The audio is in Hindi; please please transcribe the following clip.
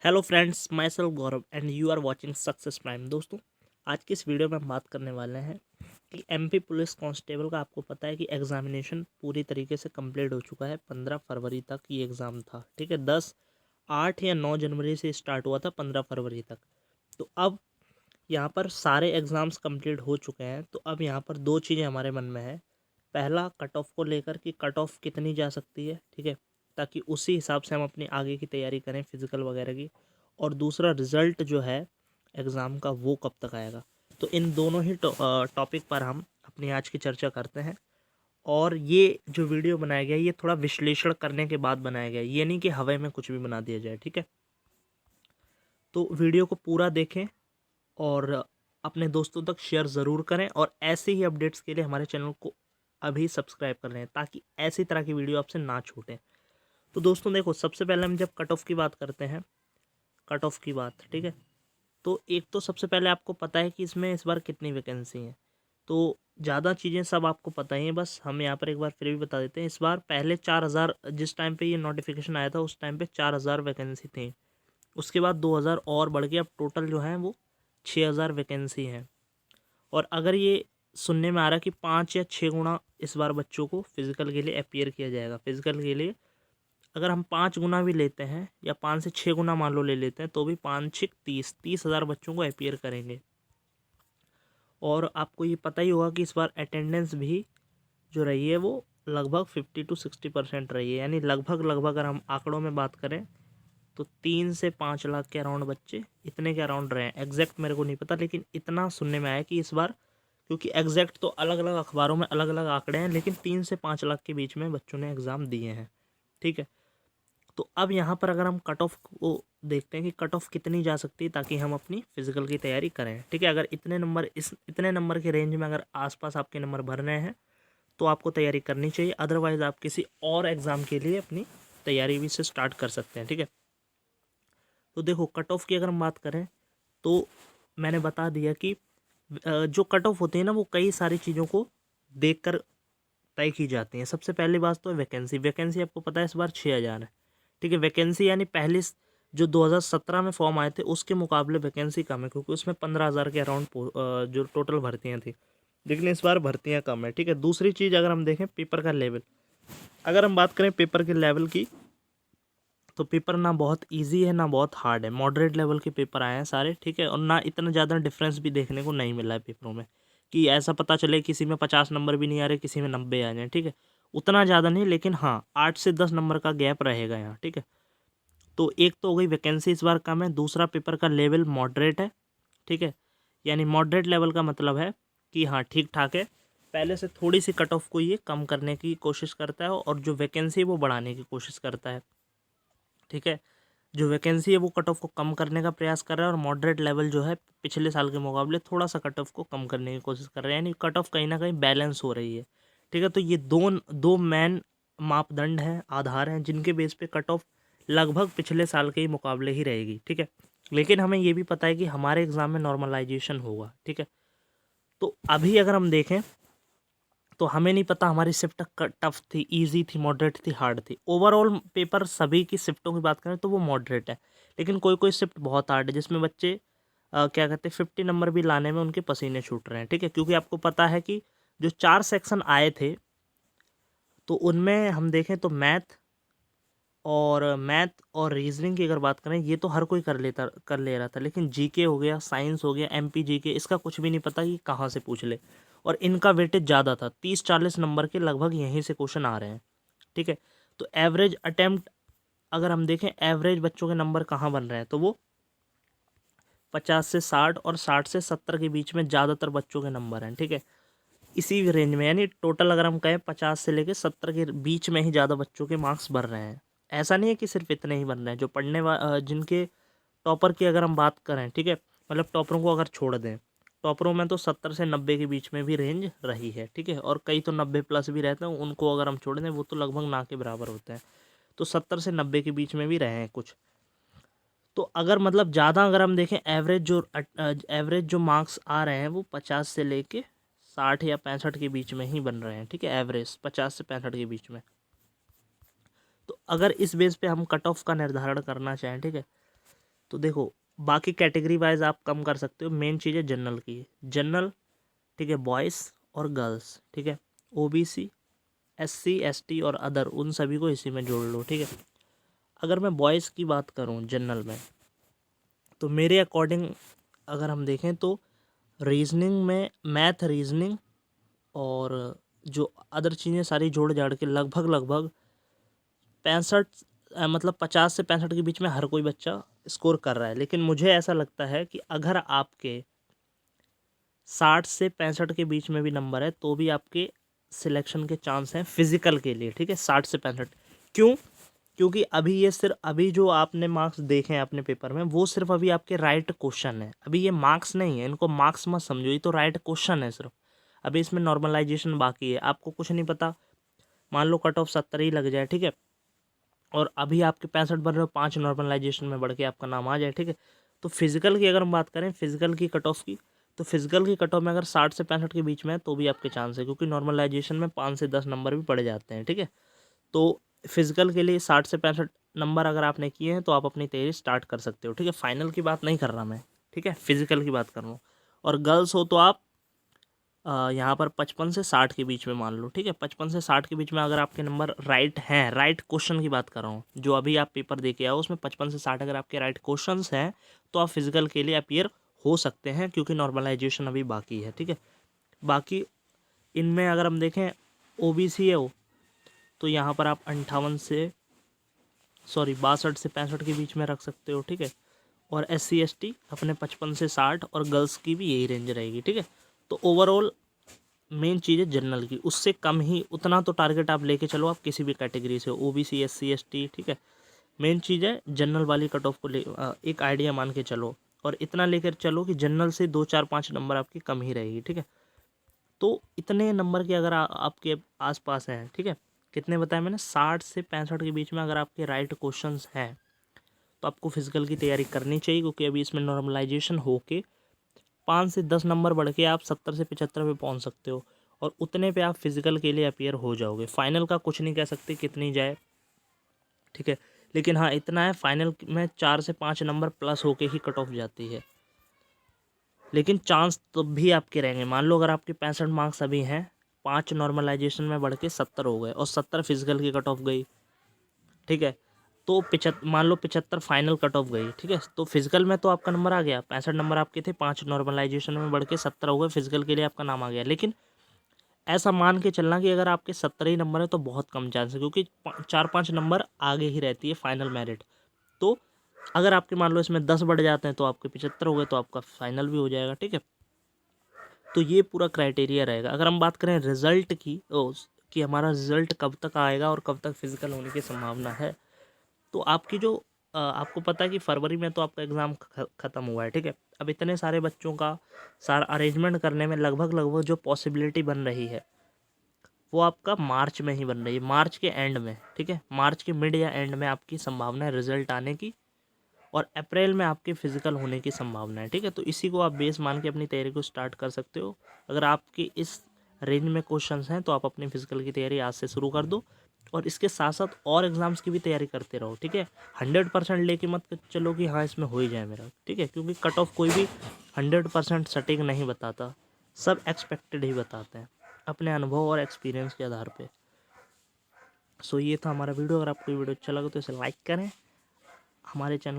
Hello friends, my self Gaurav and you are watching Success Prime. दोस्तों, आज की इस वीडियो में हम बात करने वाले हैं कि एमपी पुलिस कांस्टेबल का आपको पता है कि एग्जामिनेशन पूरी तरीके से कंप्लीट हो चुका है। 15 फरवरी तक ये एग्ज़ाम था। ठीक है, 8 या 9 जनवरी से स्टार्ट हुआ था, 15 फरवरी तक। तो अब यहाँ पर सारे एग्ज़ाम्स कंप्लीट हो चुके हैं। तो अब यहाँ पर दो चीज़ें हमारे मन में है। पहला, कट ऑफ को लेकर कि कट ऑफ कितनी जा सकती है, ठीक है, ताकि उसी हिसाब से हम अपनी आगे की तैयारी करें फिज़िकल वगैरह की। और दूसरा, रिज़ल्ट जो है एग्ज़ाम का वो कब तक आएगा। तो इन दोनों ही टॉपिक पर हम अपनी आज की चर्चा करते हैं। और ये जो वीडियो बनाया गया है ये थोड़ा विश्लेषण करने के बाद बनाया गया है, ये नहीं कि हवा में कुछ भी बना दिया जाए। ठीक है, तो वीडियो को पूरा देखें और अपने दोस्तों तक शेयर ज़रूर करें। और ऐसे ही अपडेट्स के लिए हमारे चैनल को अभी सब्सक्राइब कर लें ताकि ऐसी तरह की वीडियो आपसे ना छूटें। तो दोस्तों देखो, सबसे पहले हम जब कट ऑफ की बात करते हैं, कट ऑफ की बात, ठीक है, तो एक तो सबसे पहले आपको पता है कि इसमें इस बार कितनी वैकेंसी हैं। तो ज़्यादा चीज़ें सब आपको पता ही हैं, बस हम यहाँ पर एक बार फिर भी बता देते हैं। इस बार पहले 4,000, जिस टाइम पे ये नोटिफिकेशन आया था उस टाइम पे 4,000 वैकेंसी थी। उसके बाद 2,000 और बढ़ के अब टोटल जो है वो 6,000 वैकेंसी है। और अगर ये सुनने में आ रहा है कि 5 या 6 गुना इस बार बच्चों को फिज़िकल के लिए अपीयर किया जाएगा। फिज़िकल के लिए अगर हम 5 गुना भी लेते हैं या 5 से 6 गुना मान लो ले लेते हैं, तो भी 5 6 30,000 बच्चों को अपीयर करेंगे। और आपको ये पता ही होगा कि इस बार अटेंडेंस भी जो रही है वो लगभग 50 to 60% रही है। यानी लगभग अगर हम आंकड़ों में बात करें तो 3 से 5 लाख के अराउंड बच्चे, इतने के अराउंड रहे हैं। एग्जैक्ट मेरे को नहीं पता, लेकिन इतना सुनने में आया कि इस बार, क्योंकि एग्जैक्ट तो अलग अलग अखबारों में अलग अलग आंकड़े हैं, लेकिन 3 से 5 लाख के बीच में बच्चों ने एग्ज़ाम दिए हैं। ठीक है, तो अब यहाँ पर अगर हम कट ऑफ को देखते हैं कि कट ऑफ कितनी जा सकती है ताकि हम अपनी फिजिकल की तैयारी करें। ठीक है, अगर इतने नंबर के रेंज में अगर आसपास आपके नंबर भर रहे हैं तो आपको तैयारी करनी चाहिए। अदरवाइज़ आप किसी और एग्ज़ाम के लिए अपनी तैयारी भी से स्टार्ट कर सकते हैं। ठीक है, तो देखो, कट ऑफ की अगर हम बात करें तो मैंने बता दिया कि जो कट ऑफ होती है ना वो कई सारी चीज़ों को देखकर तय की जाती हैं। सबसे पहली बात तो है वैकेंसी। वैकेंसी आपको पता है इस बार 6,000 है। ठीक है, वैकेंसी यानी जो 2017 में फॉर्म आए थे उसके मुकाबले वैकेंसी कम है, क्योंकि उसमें 15,000 के अराउंड जो टोटल भर्तियाँ थी, लेकिन इस बार भर्तियाँ कम है। ठीक है, दूसरी चीज़ अगर हम देखें पेपर का लेवल, अगर हम बात करें पेपर के लेवल की, तो पेपर ना बहुत इजी है ना बहुत हार्ड है। मॉडरेट लेवल के पेपर आए हैं सारे। ठीक है, और ना इतना ज़्यादा डिफरेंस भी देखने को नहीं मिला है पेपरों में कि ऐसा पता चले किसी में 50 नंबर भी नहीं आ रहे, किसी में 90 आ जाए। ठीक है, उतना ज़्यादा नहीं, लेकिन हाँ 8 से 10 नंबर का गैप रहेगा यहाँ। ठीक है, तो एक तो हो गई वैकेंसी इस बार कम है, दूसरा पेपर का लेवल मॉडरेट है। ठीक है, यानी मॉडरेट लेवल का मतलब है कि हाँ ठीक ठाक है, पहले से थोड़ी सी कट ऑफ को ये कम करने की कोशिश करता है और जो वैकेंसी है वो बढ़ाने की कोशिश करता है। ठीक है, जो वैकेंसी है वो कट ऑफ को कम करने का प्रयास कर रहा है और मॉडरेट लेवल जो है पिछले साल के मुकाबले थोड़ा सा कट ऑफ को कम करने की कोशिश कर रहे हैं, यानी कट ऑफ कहीं ना कहीं बैलेंस हो रही है। ठीक है, तो ये दो दो मेन मापदंड हैं, आधार हैं, जिनके बेस पे कट ऑफ लगभग पिछले साल के ही मुकाबले ही रहेगी। ठीक है, लेकिन हमें ये भी पता है कि हमारे एग्ज़ाम में नॉर्मलाइजेशन होगा। ठीक है, तो अभी अगर हम देखें तो हमें नहीं पता हमारी शिफ्ट टफ थी, इजी थी, मॉडरेट थी, हार्ड थी। ओवरऑल पेपर सभी की शिफ्टों की बात करें तो वो मॉडरेट है, लेकिन कोई कोई शिफ्ट बहुत हार्ड है जिसमें बच्चे क्या कहते हैं 50 नंबर भी लाने में उनके पसीने छूट रहे हैं। ठीक है, क्योंकि आपको पता है कि जो 4 सेक्शन आए थे तो उनमें हम देखें तो मैथ और रीजनिंग की अगर बात करें ये तो हर कोई कर ले रहा था, लेकिन जीके हो गया, साइंस हो गया, एमपी जीके, इसका कुछ भी नहीं पता कि कहाँ से पूछ ले। और इनका वेटेज ज़्यादा था, 30-40 नंबर के लगभग यहीं से क्वेश्चन आ रहे हैं। ठीक है, तो एवरेज अटेम्प्ट अगर हम देखें, एवरेज बच्चों के नंबर कहाँ बन रहे हैं तो वो 50 से 60 और 60 से 70 के बीच में ज़्यादातर बच्चों के नंबर हैं। ठीक है, इसी रेंज में, यानी टोटल अगर हम कहें 50 से लेकर 70 के बीच में ही ज़्यादा बच्चों के मार्क्स बढ़ रहे हैं। ऐसा नहीं है कि सिर्फ इतने ही बन रहे हैं। जो जिनके टॉपर की अगर हम बात करें, ठीक है, मतलब टॉपरों को अगर छोड़ दें, टॉपरों में तो 70 से 90 के बीच में भी रेंज रही है। ठीक है, और कई तो 90 प्लस भी रहते हैं, उनको अगर हम छोड़ दें वो तो लगभग ना के बराबर होते हैं। तो 70 से 90 के बीच में भी रहे हैं कुछ। तो अगर मतलब ज़्यादा अगर हम देखें, एवरेज जो मार्क्स आ रहे हैं वो 50 से लेके 60 या 65 के बीच में ही बन रहे हैं। ठीक है, एवरेज 50 से 65 के बीच में। तो अगर इस बेस पे हम कट ऑफ का निर्धारण करना चाहें, ठीक है, तो देखो बाकी कैटेगरी वाइज आप कम कर सकते हो, मेन चीज़ है जनरल की, जनरल ठीक है, बॉयज़ और गर्ल्स ठीक है, ओबीसी एससी एसटी और अदर उन सभी को इसी में जोड़ लो ठीक है। अगर मैं बॉयज़ की बात करूं जनरल में, तो मेरे अकॉर्डिंग अगर हम देखें तो रीजनिंग में मैथ रीजनिंग और जो अदर चीज़ें सारी जोड़ जाड़ के लगभग लगभग 65 मतलब 50 से 65 के बीच में हर कोई बच्चा स्कोर कर रहा है। लेकिन मुझे ऐसा लगता है कि अगर आपके 60 से 65 के बीच में भी नंबर है तो भी आपके सिलेक्शन के चांस हैं फिजिकल के लिए ठीक है, 60 से 65। क्यों? क्योंकि अभी ये सिर्फ अभी जो आपने मार्क्स देखे हैं अपने पेपर में वो सिर्फ अभी आपके राइट क्वेश्चन है, अभी ये मार्क्स नहीं है, इनको मार्क्स मत समझो, ये तो राइट क्वेश्चन है सिर्फ। अभी इसमें नॉर्मलाइजेशन बाकी है, आपको कुछ नहीं पता, मान लो कट ऑफ 70 ही लग जाए ठीक है, और अभी आपके 65 बन रहे हो, 5 नॉर्मलाइजेशन में बढ़ के आपका नाम आ जाए ठीक है। तो फिजिकल की अगर हम बात करें, फिजिकल की कट ऑफ की, तो फिजिकल की कट ऑफ में अगर 60 से 65 के बीच में है तो भी आपके चांस है, क्योंकि नॉर्मलाइजेशन में 5 से 10 नंबर भी पड़ जाते हैं ठीक है। तो फिजिकल के लिए 60 से 65 नंबर अगर आपने किए हैं तो आप अपनी तैयारी स्टार्ट कर सकते हो ठीक है। फाइनल की बात नहीं कर रहा मैं ठीक है, फिजिकल की बात कर रहा हूँ। और गर्ल्स हो तो आप यहाँ पर 55 से 60 के बीच में मान लो ठीक है, 55 से 60 के बीच में अगर आपके नंबर राइट हैं, राइट क्वेश्चन की बात कर रहा हूँ, जो अभी आप पेपर दे के आओ उसमें 55 से 60 अगर आपके राइट क्वेश्चंस हैं तो आप फिजिकल के लिए अपीयर हो सकते हैं, क्योंकि नॉर्मलाइजेशन अभी बाकी है ठीक है। बाकी इनमें अगर हम देखें ओबीसी है वो, तो यहाँ पर आप 58 से 62 से 65 के बीच में रख सकते हो ठीक है। और SC ST अपने 55 से 60 और गर्ल्स की भी यही रेंज रहेगी ठीक है। तो ओवरऑल मेन चीज़ है जनरल की, उससे कम ही उतना तो टारगेट आप लेके चलो, आप किसी भी कैटेगरी से OBC SC ST ठीक है। मेन चीज़ है जनरल वाली कट ऑफ को एक आइडिया मान के चलो, और इतना लेकर चलो कि जनरल से 2 4 5 नंबर आपकी कम ही रहेगी ठीक है। तो इतने नंबर के अगर आपके आसपास हैं ठीक है, कितने बताए मैंने, 60 से 65 के बीच में अगर आपके राइट क्वेश्चंस हैं तो आपको फिजिकल की तैयारी करनी चाहिए, क्योंकि अभी इसमें नॉर्मलाइजेशन होके 5 से 10 नंबर बढ़ के आप 70 से 75 पे पहुंच सकते हो, और उतने पे आप फिजिकल के लिए अपीयर हो जाओगे। फाइनल का कुछ नहीं कह सकते कितनी जाए ठीक है, लेकिन हाँ इतना है, फाइनल में 4 से 5 नंबर प्लस होके ही कट ऑफ जाती है। लेकिन चांस तो भी आपके रहेंगे, मान लो अगर आपके 65 मार्क्स अभी हैं, 5 नॉर्मलाइजेशन में बढ़ के 70 हो गए और 70 फिजिकल की कट ऑफ गई ठीक है, तो मान लो 75 फाइनल कट ऑफ गई ठीक है, तो फिजिकल में तो आपका नंबर आ गया, 65 नंबर आपके थे, 5 नॉर्मलाइजेशन में बढ़ के 70 हो गए, फिजिकल के लिए आपका नाम आ गया। लेकिन ऐसा मान के चलना कि अगर आपके 70 ही नंबर है तो बहुत कम चांस है, क्योंकि 4-5 नंबर आगे ही रहती है फाइनल मेरिट। तो अगर आपके मान लो इसमें 10 बढ़ जाते हैं तो आपके 75 हो गए, तो आपका फाइनल भी हो जाएगा ठीक है। तो ये पूरा क्राइटेरिया रहेगा। अगर हम बात करें रिजल्ट की, कि हमारा रिजल्ट कब तक आएगा और कब तक फिजिकल होने की संभावना है, तो आपकी जो आपको पता है कि फरवरी में तो आपका एग्ज़ाम ख़त्म हुआ है ठीक है। अब इतने सारे बच्चों का सारा अरेंजमेंट करने में लगभग लगभग जो पॉसिबिलिटी बन रही है वो आपका मार्च में ही बन रही है, मार्च के एंड में ठीक है, मार्च के मिड या एंड में आपकी संभावना है रिजल्ट आने की, और अप्रैल में आपके फिजिकल होने की संभावना है ठीक है। तो इसी को आप बेस मान के अपनी तैयारी को स्टार्ट कर सकते हो। अगर आपके इस रेंज में क्वेश्चंस हैं तो आप अपनी फिजिकल की तैयारी आज से शुरू कर दो, और इसके साथ साथ और एग्ज़ाम्स की भी तैयारी करते रहो ठीक है। 100% लेके मत चलो कि हाँ इसमें हो ही जाए मेरा ठीक है, क्योंकि कट ऑफ कोई भी 100% सटीक नहीं बताता, सब एक्सपेक्टेड ही बताते हैं अपने अनुभव और एक्सपीरियंस के आधार पे। सो ये था हमारा वीडियो। अगर आपको वीडियो अच्छा लगा तो इसे लाइक करें, हमारे चैनल